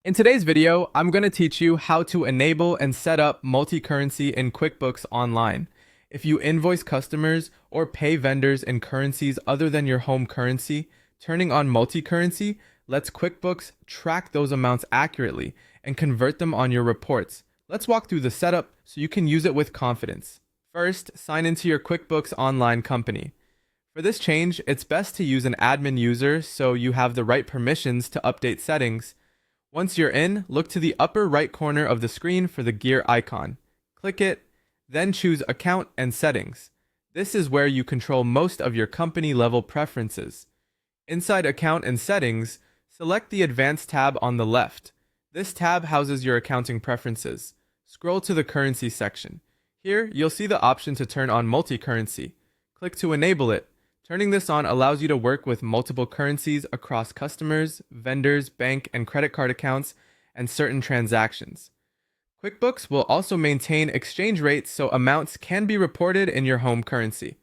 In today's video, I'm going to teach you how to enable and set up multi-currency in QuickBooks Online. If you invoice customers or pay vendors in currencies other than your home currency, turning on multi-currency lets QuickBooks track those amounts accurately and convert them on your reports. Let's walk through the setup so you can use it with confidence. First, sign into your QuickBooks Online company. For this change, it's best to use an admin user so you have the right permissions to update settings. Once you're in, look to the upper right corner of the screen for the gear icon. Click it, then choose Account and Settings. This is where you control most of your company-level preferences. Inside Account and Settings, select the Advanced tab on the left. This tab houses your accounting preferences. Scroll to the Currency section. Here, you'll see the option to turn on multi-currency. Click to enable it. Turning this on allows you to work with multiple currencies across customers, vendors, bank and credit card accounts, and certain transactions. QuickBooks will also maintain exchange rates so amounts can be reported in your home currency.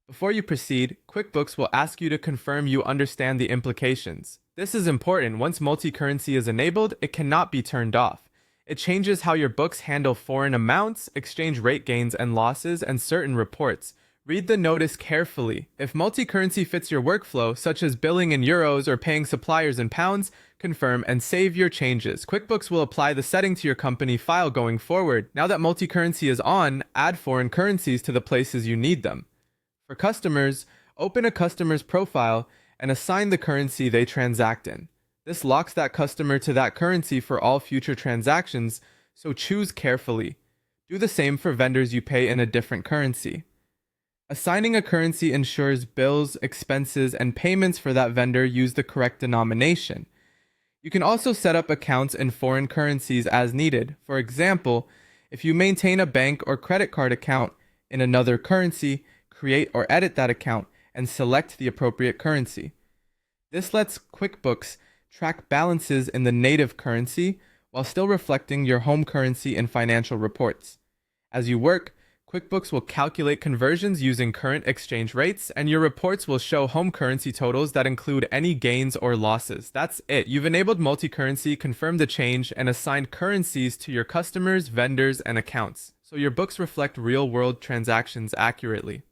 Before you proceed, QuickBooks will ask you to confirm you understand the implications. This is important. Once multi-currency is enabled, it cannot be turned off. It changes how your books handle foreign amounts, exchange rate gains and losses, and certain reports. Read the notice carefully. If multi-currency fits your workflow, such as billing in euros or paying suppliers in pounds, confirm and save your changes. QuickBooks will apply the setting to your company file going forward. Now that multi-currency is on, add foreign currencies to the places you need them. For customers, open a customer's profile and assign the currency they transact in. This locks that customer to that currency for all future transactions, so choose carefully. Do the same for vendors you pay in a different currency. Assigning a currency ensures bills, expenses, and payments for that vendor use the correct denomination. You can also set up accounts in foreign currencies as needed. For example, if you maintain a bank or credit card account in another currency, create or edit that account and select the appropriate currency. This lets QuickBooks track balances in the native currency while still reflecting your home currency in financial reports. As you work, QuickBooks will calculate conversions using current exchange rates, and your reports will show home currency totals that include any gains or losses. That's it. You've enabled multi-currency, confirmed the change, and assigned currencies to your customers, vendors, and accounts, so your books reflect real-world transactions accurately.